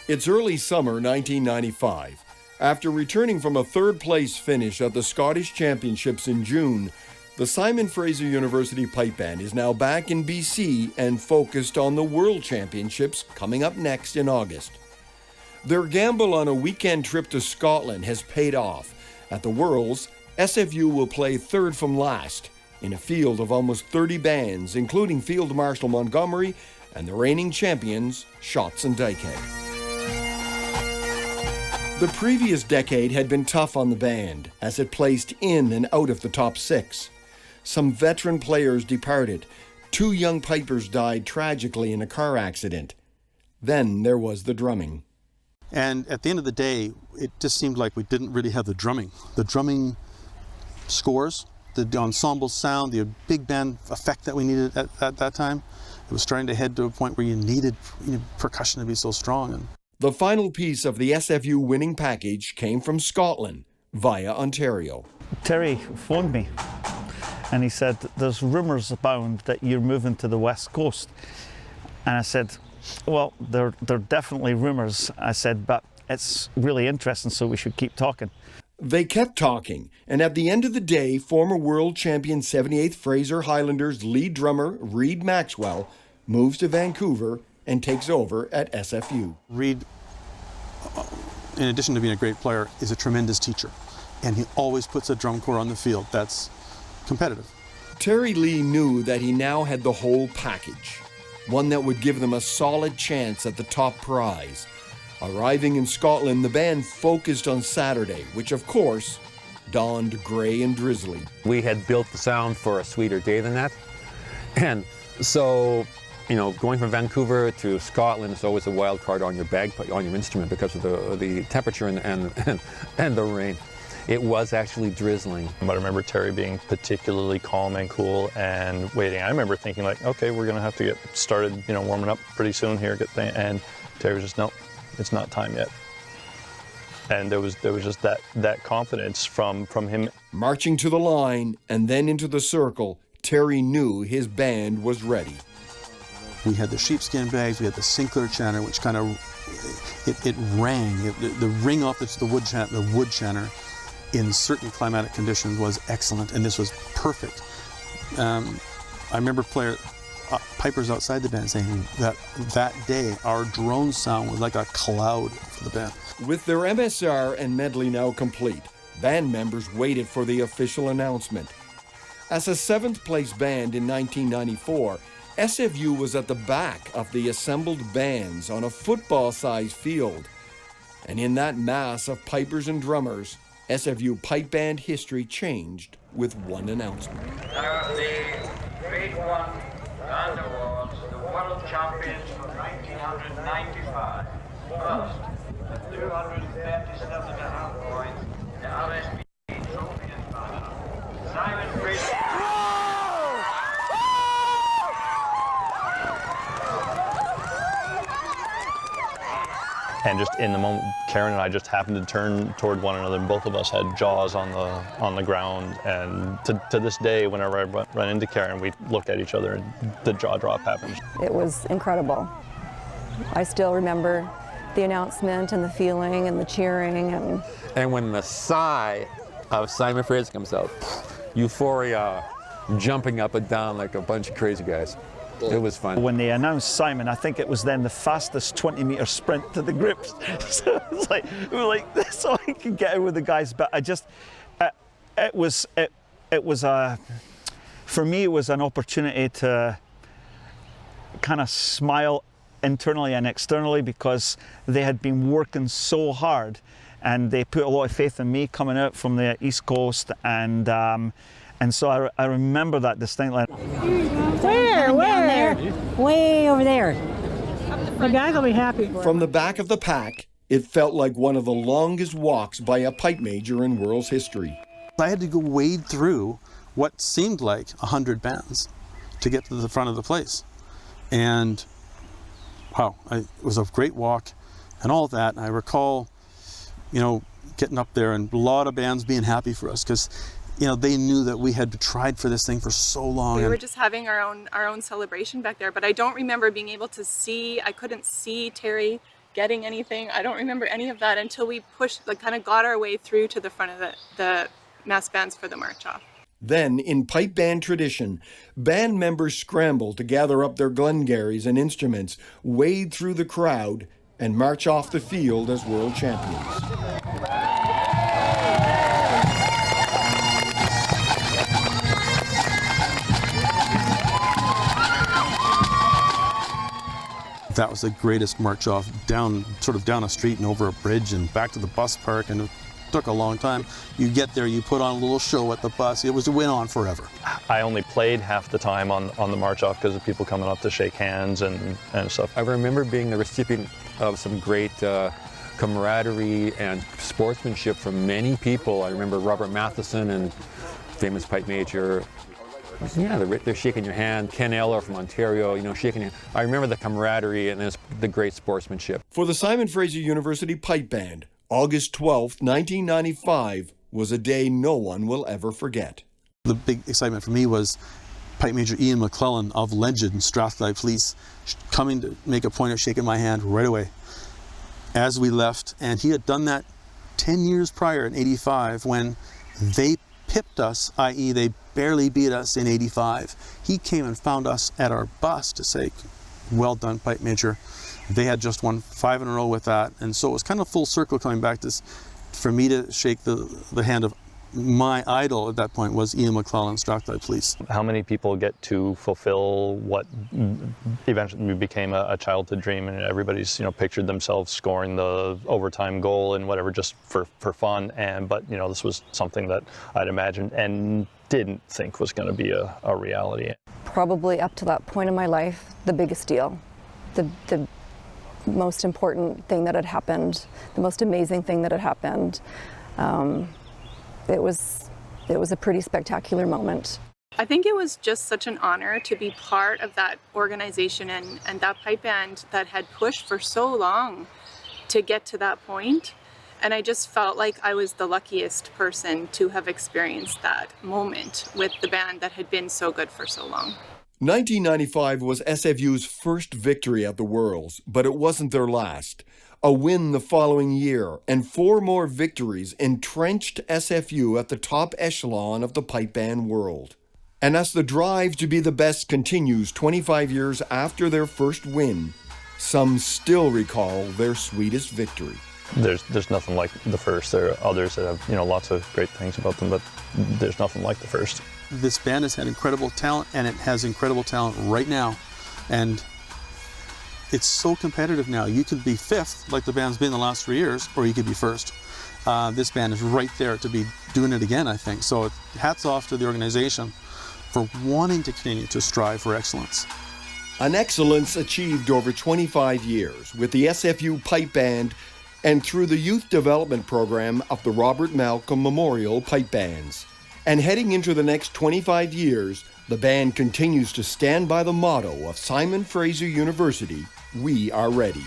It's early summer 1995. After returning from a third-place finish at the Scottish Championships in June, the Simon Fraser University Pipe Band is now back in BC and focused on the World Championships coming up next in August. Their gamble on a weekend trip to Scotland has paid off. At the Worlds, SFU will play third from last in a field of almost 30 bands, including Field Marshal Montgomery and the reigning champions, Shotts and Dykehead. The previous decade had been tough on the band, as it placed in and out of the top 6. Some veteran players departed. 2 young pipers died tragically in a car accident. Then there was the drumming. And at the end of the day, it just seemed like we didn't really have the drumming. The drumming scores, the ensemble sound, the big band effect that we needed at that time, it was starting to head to a point where you needed percussion to be so strong. The final piece of the SFU winning package came from Scotland via Ontario. Terry phoned me and he said, there's rumours abound that you're moving to the West Coast. And I said, well, they're definitely rumours. I said, but it's really interesting, so we should keep talking. They kept talking, and at the end of the day, former world champion 78th Fraser Highlanders lead drummer Reid Maxwell moves to Vancouver and takes over at SFU. Reid, in addition to being a great player, is a tremendous teacher. And he always puts a drum corps on the field that's competitive. Terry Lee knew that he now had the whole package, one that would give them a solid chance at the top prize. Arriving in Scotland, the band focused on Saturday, which of course dawned grey and drizzly. We had built the sound for a sweeter day than that. And so, going from Vancouver to Scotland is always a wild card on your bagpipe, on your instrument, because of the temperature and the rain. It was actually drizzling. But I remember Terry being particularly calm and cool and waiting. I remember thinking like, okay, we're gonna have to get started, warming up pretty soon here. And Terry was just, no, it's not time yet. And there was just that confidence from him. Marching to the line and then into the circle, Terry knew his band was ready. We had the sheepskin bags, we had the Sinclair chanter, which kind of, it rang. The ring off the wood chanter in certain climatic conditions was excellent, and this was perfect. I remember pipers outside the band saying that day our drone sound was like a cloud for the band. With their MSR and medley now complete, band members waited for the official announcement. As a 7th place band in 1994, SFU was at the back of the assembled bands on a football-sized field. And in that mass of pipers and drummers, SFU Pipe Band history changed with one announcement. Now the Grade 1 Band Awards, the World Champions for 1995. First, at 237.5 points, the RSP Trophy and Banner, Simon Fraser. And just in the moment, Karen and I just happened to turn toward one another, and both of us had jaws on the ground. And to this day, whenever I run into Karen, we look at each other and the jaw drop happens. It was incredible. I still remember the announcement and the feeling and the cheering. And when the sigh of Simon Fraser comes out, euphoria, jumping up and down like a bunch of crazy guys. It was fun. When they announced Simon, I think it was then the fastest 20-meter sprint to the grips. So it was like, we were like, that's all I could get out with the guys. But I just, it was for me, it was an opportunity to kind of smile internally and externally, because they had been working so hard and they put a lot of faith in me coming out from the East Coast. And so I remember that distinctly. Where? Way over there. The guys will be happy. From the back of the pack, it felt like one of the longest walks by a pipe major in world's history. I had to go wade through what seemed like 100 bands to get to the front of the place. And wow, it was a great walk and all that. And I recall, getting up there and a lot of bands being happy for us, because they knew that we had tried for this thing for so long. We were just having our own celebration back there, but I don't remember being able to see. I couldn't see Terry getting anything. I don't remember any of that until we pushed, like kind of got our way through to the front of the mass bands for the march off. Then, in pipe band tradition, band members scramble to gather up their Glengarries and instruments, wade through the crowd, and march off the field as world champions. That was the greatest march off, down a street and over a bridge and back to the bus park, and it took a long time. You get there, you put on a little show at the bus. It went on forever. I only played half the time on the march off because of people coming up to shake hands and stuff. I remember being the recipient of some great camaraderie and sportsmanship from many people. I remember Robert Matheson and famous pipe major. Yeah, they're shaking your hand. Ken Eller from Ontario, shaking your hand. I remember the camaraderie and the great sportsmanship. For the Simon Fraser University Pipe Band, August 12th, 1995 was a day no one will ever forget. The big excitement for me was Pipe Major Ian McClellan of legend Strathclyde Police coming to make a point of shaking my hand right away as we left. And he had done that 10 years prior in '85 when they pipped us, i.e. they barely beat us in '85. He came and found us at our bus to say, well done, Pipe Major. They had just won 5 in a row with that. And so it was kind of full circle coming back to this, for me to shake the hand of my idol at that point was Ian McClellan, Strathclyde Police. How many people get to fulfill what eventually became a childhood dream, and everybody's pictured themselves scoring the overtime goal and whatever just for fun, but this was something that I'd imagined and didn't think was going to be a reality. Probably up to that point in my life, the biggest deal, the most important thing that had happened, the most amazing thing that had happened. It was a pretty spectacular moment. I think it was just such an honor to be part of that organization and that pipe band that had pushed for so long to get to that point. And I just felt like I was the luckiest person to have experienced that moment with the band that had been so good for so long. 1995 was SFU's first victory at the Worlds, but it wasn't their last. A win the following year, and 4 more victories entrenched SFU at the top echelon of the pipe band world. And as the drive to be the best continues 25 years after their first win, some still recall their sweetest victory. There's nothing like the first. There are others that have lots of great things about them, but there's nothing like the first. This band has had incredible talent, and it has incredible talent right now. And it's so competitive now. You could be 5th, like the band's been the last 3 years, or you could be 1st. This band is right there to be doing it again, I think. So hats off to the organization for wanting to continue to strive for excellence. An excellence achieved over 25 years with the SFU Pipe Band and through the youth development program of the Robert Malcolm Memorial Pipe Bands. And heading into the next 25 years, the band continues to stand by the motto of Simon Fraser University, "We are ready."